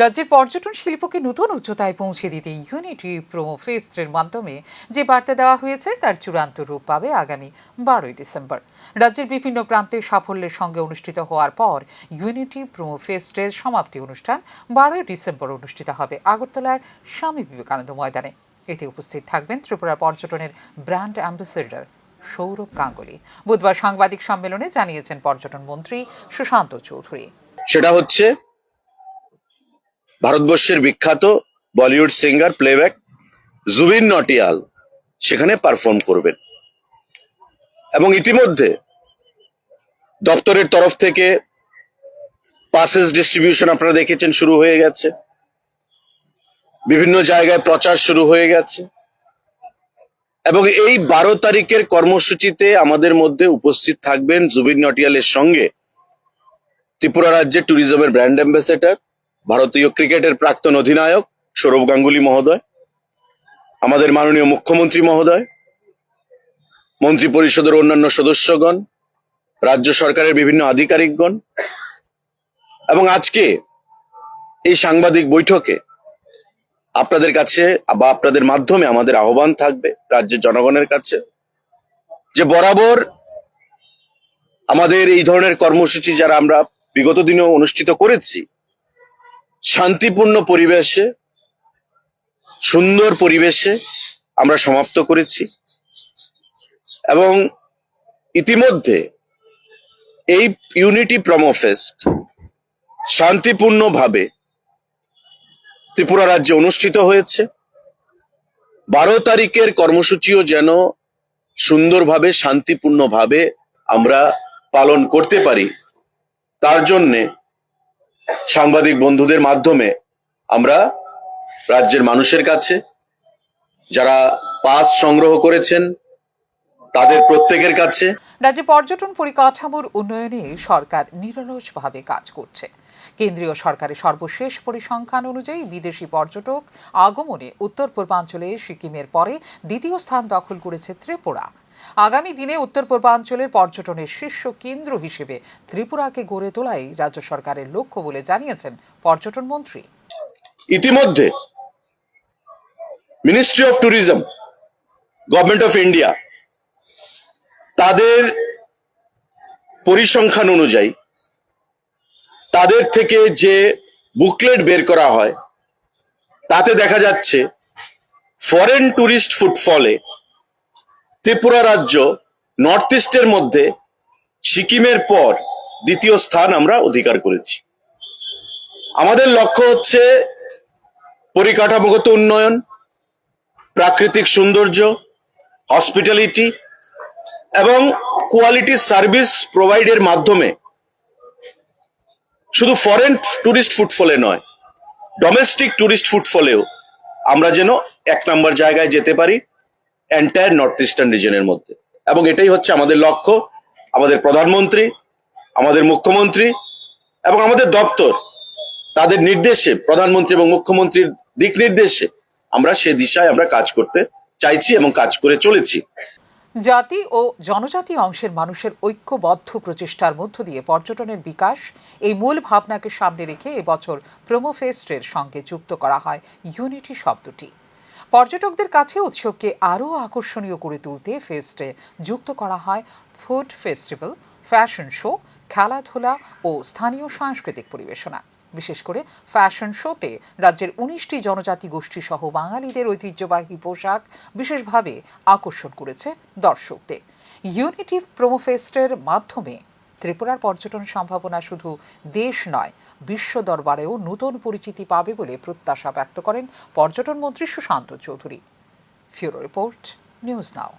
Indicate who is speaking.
Speaker 1: রাজ্যের পর্যটন শিল্পকে নতুন উচ্চতায় পৌঁছে দিতে ইউনিটি প্রোমো ফেস্টের মাধ্যমে যে বার্তা দেওয়া হয়েছে তার চূড়ান্ত রূপ পাবে আগামী 12ই ডিসেম্বর। রাজ্যের বিভিন্ন প্রান্তে সাফল্যের সঙ্গে অনুষ্ঠিত হওয়ার পর ইউনিটি প্রোমো ফেস্টের সমাপ্তি অনুষ্ঠান 12ই ডিসেম্বর অনুষ্ঠিত হবে আগরতলার স্বামী বিবেকানন্দ ময়দানে। এতে উপস্থিত থাকবেন ত্রিপুরা পর্যটনের ব্র্যান্ড অ্যাম্বাসেডর সৌরভ গাঙ্গুলি। বুধবার সাংবাদিক সম্মেলনে জানিয়েছেন পর্যটন মন্ত্রী সুশান্ত চৌধুরী।
Speaker 2: সেটা হচ্ছে ভারতবর্ষের বিখ্যাত বলিউড সিঙ্গার প্লেব্যাক জুবিন নটিয়াল সেখানে পারফর্ম করবেন এবং ইতিমধ্যে দপ্তরের তরফ থেকে পাসেস ডিস্ট্রিবিউশন আপনারা দেখেছেন শুরু হয়ে গেছে, বিভিন্ন জায়গায় প্রচার শুরু হয়ে গেছে এবং এই 12 তারিখের কর্মসূচিতে আমাদের মধ্যে উপস্থিত থাকবেন জুবিন নটিয়ালের সঙ্গে ত্রিপুরা রাজ্যের ট্যুরিজমের ব্র্যান্ড অ্যাম্বাসেডর, ভারতীয় ক্রিকেটের প্রাক্তন অধিনায়ক সৌরভ গাঙ্গুলি মহোদয়, আমাদের মাননীয় মুখ্যমন্ত্রী মহোদয়, মন্ত্রী পরিষদের অন্যান্য সদস্যগণ, রাজ্য সরকারের বিভিন্ন আধিকারিকগণ এবং আজকে এই সাংবাদিক বৈঠকে আপনাদের কাছে বা আপনাদের মাধ্যমে আমাদের আহ্বান থাকবে রাজ্যের জনগণের কাছে যে বরাবর আমাদের এই ধরনের কর্মসূচি যারা আমরা বিগত দিনেও অনুষ্ঠিত করেছি শান্তিপূর্ণ পরিবেশে, সুন্দর পরিবেশে আমরা সমাপ্ত করেছি এবং ইতিমধ্যে এই ইউনিটি প্রোমো ফেস্ট শান্তিপূর্ণভাবে ত্রিপুরা রাজ্যে অনুষ্ঠিত হয়েছে। 12 তারিখের কর্মসূচিও যেন সুন্দরভাবে শান্তিপূর্ণভাবে আমরা পালন করতে পারি তার জন্যে সাংবাদিক বন্ধুদের মাধ্যমে আমরা রাজ্যের মানুষের কাছে যারা পাস সংগ্রহ করেছেন তাদের প্রত্যেকের কাছে।
Speaker 1: রাজ্যে পর্যটন পরিকাঠামোর উন্নয়নে সরকার নিরলসভাবে কাজ করছে। কেন্দ্রীয় সরকারের সর্বশেষ পরিসংখ্যান অনুযায়ী বিদেশি পর্যটক আগমনে উত্তর পূর্বাঞ্চলে সিকিমের পরে দ্বিতীয় স্থান দখল করেছে ত্রিপুরা। আগামী দিনে উত্তর পূর্বাঞ্চলের পর্যটনের শীর্ষ কেন্দ্র হিসেবে ত্রিপুরাকে গড়ে তোলাই রাজ্য সরকারের লক্ষ্য বলে জানিয়েছেন পর্যটন মন্ত্রী।
Speaker 2: ইতিমধ্যে ministry of tourism, government of India তাদের পরিসংখ্যান অনুযায়ী তাদের থেকে যে বুকলেট বের করা হয় তাতে দেখা যাচ্ছে ফরেন ট্যুরিস্ট ফুটফলে ত্রিপুরা রাজ্য নর্থ ইস্টের মধ্যে সিকিমের পর দ্বিতীয় স্থান আমরা অধিকার করেছি। আমাদের লক্ষ্য হচ্ছে পরিকাঠামোগত উন্নয়ন, প্রাকৃতিক সৌন্দর্য, হসপিটালিটি এবং কোয়ালিটি সার্ভিস প্রোভাইডের মাধ্যমে শুধু ফরেন ট্যুরিস্ট ফুটফলে নয়, ডোমেস্টিক ট্যুরিস্ট ফুটফলেও আমরা যেন 1 নম্বর জায়গায় যেতে পারি এন্টায়ার নর্থ ইস্টার্ন রিজনের মধ্যে। এবং এটাই হচ্ছে আমাদের লক্ষ্য। আমাদের প্রধানমন্ত্রী, আমাদের মুখ্যমন্ত্রী এবং আমাদের দপ্তর তাদের নির্দেশে, প্রধানমন্ত্রী এবং মুখ্যমন্ত্রীর দিক নির্দেশে আমরা সে দিশায় আমরা কাজ করতে চাইছি এবং কাজ করে চলেছি।
Speaker 1: জাতি ও জনজাতি অংশের মানুষের ঐক্যবদ্ধ প্রচেষ্টার মধ্য দিয়ে পর্যটনের বিকাশ, এই মূল ভাবনাকে সামনে রেখে এবছর প্রোমো ফেস্টের সঙ্গে যুক্ত করা হয় ইউনিটি শব্দটি। পর্যটকদের কাছে উৎসবকে আরও আকর্ষণীয় করে তুলতে ফেস্টে যুক্ত করা হয় ফুড ফেস্টিভ্যাল, ফ্যাশন শো, খেলাধুলা ও স্থানীয় সাংস্কৃতিক পরিবেশনা। বিশেষ করে ফ্যাশন শোতে রাজ্যের 19টি জনজাতি গোষ্ঠী সহ বাঙালিদের ঐতিহ্যবাহী পোশাক বিশেষভাবে আকর্ষণ করেছে দর্শকদের। ইউনিটি প্রোমো ফেস্টের মাধ্যমে ত্রিপুরার পর্যটন সম্ভাবনা শুধু দেশ নয়, বিশ্ব দরবারেও নতুন পরিচিতি পাবে বলে প্রত্যাশা ব্যক্ত করেন পর্যটন মন্ত্রী Sushanta Chowdhury. Bureau report, news নাও।